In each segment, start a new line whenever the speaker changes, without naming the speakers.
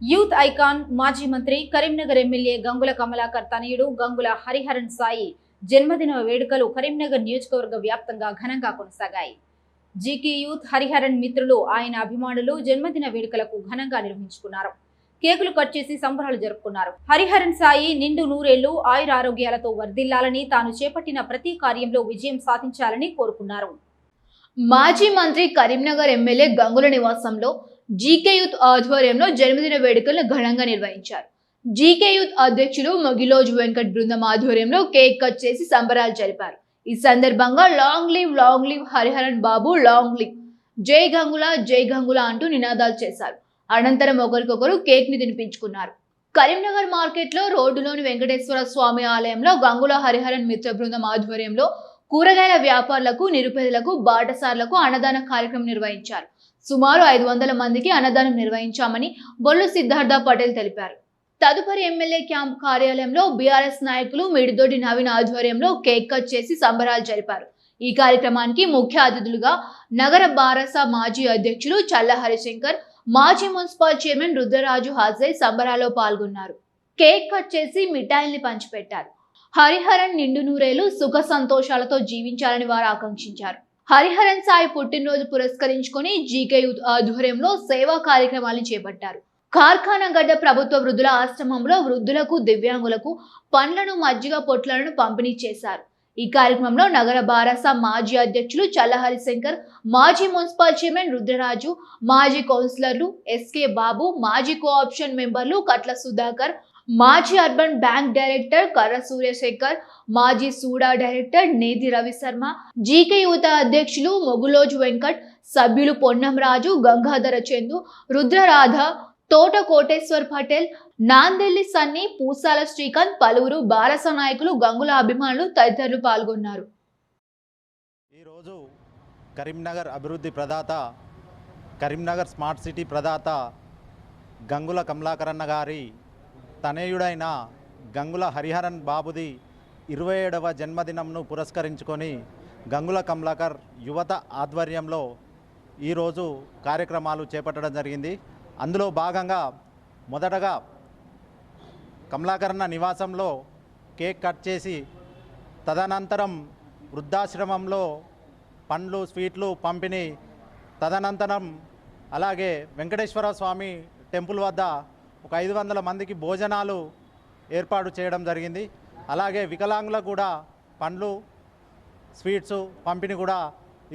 Youth icon మాజీ మంత్రి Karimnagar MLA Gangula Kamalakar తనయుడు గంగుల హరిహరన్ సాయి జన్మదిన వేడుకలు కరీంనగర్ నియోజకవర్గ వ్యాప్తంగా ఘనంగా కొనసాగాయి. జీకే యూత్ హరిహరన్ మిత్రులు ఆయన అభిమానులు జన్మదిన వేడుకలకు ఘనంగా నిర్వహించుకున్నారు. కేకులు కట్ చేసి సంబరాలు జరుపుకున్నారు. హరిహరన్ సాయి నిండు నూరేళ్లు ఆయురారోగ్యాలతో వర్ధిల్లాలని, తాను చేపట్టిన ప్రతి కార్యంలో విజయం సాధించాలని కోరుకున్నారు.
మాజీ మంత్రి కరీంనగర్ ఎమ్మెల్యే గంగుల నివాసంలో జీకే యూత్ ఆధ్వర్యంలో జన్మదిన వేడుకలను ఘనంగా నిర్వహించారు. జీకే యూత్ అధ్యక్షులు మొగిలోజ్ వెంకట్ బృందం ఆధ్వర్యంలో కేక్ కట్ చేసి సంబరాలు జరిపారు. ఈ సందర్భంగా లాంగ్ లివ్ హరిహరన్ బాబు, లాంగ్ లివ్ జై గంగుల అంటూ నినాదాలు చేశారు. అనంతరం ఒకరికొకరు కేక్ ని తినిపించుకున్నారు. కరీంనగర్ మార్కెట్ లో రోడ్డులోని వెంకటేశ్వర స్వామి ఆలయంలో గంగుల హరిహరన్ మిత్ర బృందం ఆధ్వర్యంలో కూరగాయల వ్యాపారులకు, నిరుపేదలకు, బాటసార్లకు అన్నదాన కార్యక్రమం నిర్వహించారు. సుమారు 500 మందికి అన్నదానం నిర్వహించామని బొల్లు సిద్ధార్థ పటేల్ తెలిపారు. తదుపరి ఎమ్మెల్యే క్యాంప్ కార్యాలయంలో బీఆర్ఎస్ నాయకులు మిడిదొడ్డి నవీన్ ఆధ్వర్యంలో కేక్ కట్ చేసి సంబరాలు జరిపారు. ఈ కార్యక్రమానికి ముఖ్య అతిథులుగా నగర బారస మాజీ అధ్యక్షులు చల్ల హరిశంకర్, మాజీ మున్సిపల్ చైర్మన్ రుద్రరాజు హాజరై సంబరాల్లో పాల్గొన్నారు. కేక్ కట్ చేసి మిఠాయిల్ని పంచిపెట్టారు. హరిహరన్ నిండు నూరేళ్లు సుఖ సంతోషాలతో జీవించాలని వారు ఆకాంక్షించారు. హరిహరన్ సాయి పుట్టినరోజు పురస్కరించుకొని జీకే యూత్ ఆధ్వర్యంలో సేవా కార్యక్రమాలు చేపట్టారు. కార్ఖానాగడ్డ ప్రభుత్వ వృద్ధుల ఆశ్రమంలో వృద్ధులకు, దివ్యాంగులకు పండ్లను, మజ్జిగ పొట్లను పంపిణీ చేశారు. ఈ కార్యక్రమంలో నగర బారస మాజీ అధ్యక్షులు చల్ల హరిశంకర్, మాజీ మున్సిపల్ చైర్మన్ రుద్రరాజు, మాజీ కౌన్సిలర్లు ఎస్కే బాబు, మాజీ కోఆప్షన్ మెంబర్లు కట్ల సుధాకర్, మాజీ అర్బన్ బ్యాంక్ డైరెక్టర్ కర్ర సూర్యశేఖర్, మాజీ సూడా డైరెక్టర్ నేతి రవిశర్మ, జీకే యువత అధ్యక్షులు మొగులోజు వెంకట్, సభ్యులు పొన్నం రాజు, గంగాధర చందు, రుద్రరాధ, తోట కోటేశ్వర్ పటేల్, నాందెల్లి సన్ని, పూసాల శ్రీకాంత్, పలువురు బారస నాయకులు, గంగుల అభిమానులు తదితరులు పాల్గొన్నారు.
ఈరోజు కరీంనగర్ అభివృద్ధి ప్రదాత, కరీంనగర్ స్మార్ట్ సిటీ ప్రదాత గంగుల కమలాకరన్న గారి తనయుడైన గంగుల హరిహరన్ బాబుది 27వ జన్మదినంను పురస్కరించుకొని గంగుల కమలాకర్ యువత ఆధ్వర్యంలో ఈరోజు కార్యక్రమాలు చేపట్టడం జరిగింది. అందులో భాగంగా మొదటగా కమలాకరన్న నివాసంలో కేక్ కట్ చేసి, తదనంతరం వృద్ధాశ్రమంలో పండ్లు, స్వీట్లు పంపిణీ, తదనంతరం అలాగే వెంకటేశ్వర స్వామి టెంపుల్ వద్ద ఒక 500 మందికి భోజనాలు ఏర్పాటు చేయడం జరిగింది. అలాగే వికలాంగులకు కూడా పండ్లు, స్వీట్స్ పంపిణీ కూడా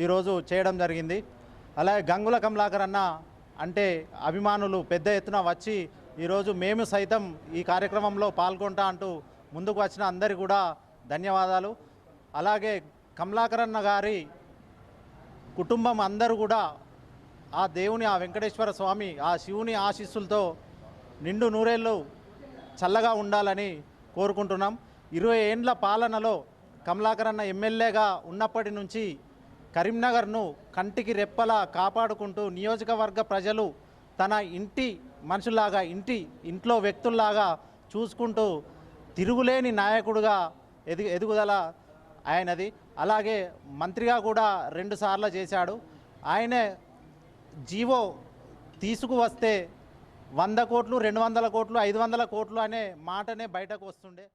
ఈరోజు చేయడం జరిగింది. అలాగే గంగుల కమలాకర్ అన్న అంటే అభిమానులు పెద్ద ఎత్తున వచ్చి ఈరోజు మేము సైతం ఈ కార్యక్రమంలో పాల్గొంటా అంటూ ముందుకు వచ్చిన అందరికీ కూడా ధన్యవాదాలు. అలాగే కమలాకర్ అన్న గారి కుటుంబం అందరూ కూడా ఆ దేవుని, ఆ వెంకటేశ్వర స్వామి, ఆ శివుని ఆశీస్సులతో నిండు నూరేళ్ళు చల్లగా ఉండాలని కోరుకుంటున్నాం. 20 ఏండ్ల పాలనలో కమలాకర్ అన్న ఎమ్మెల్యేగా ఉన్నప్పటి నుంచి కరీంనగర్ను కంటికి రెప్పలా కాపాడుకుంటూ నియోజకవర్గ ప్రజలు తన ఇంటి మనుషుల్లాగా, ఇంట్లో వ్యక్తుల్లాగా చూసుకుంటూ తిరుగులేని నాయకుడుగా ఎదుగుదల ఆయనది. అలాగే మంత్రిగా కూడా 2 సార్లు చేశాడు. ఆయనే జీవో తీసుకువస్తే 100 కోట్లు, 200 కోట్లు, 500 కోట్లు అనే మాటనే బయటకు వస్తుండే.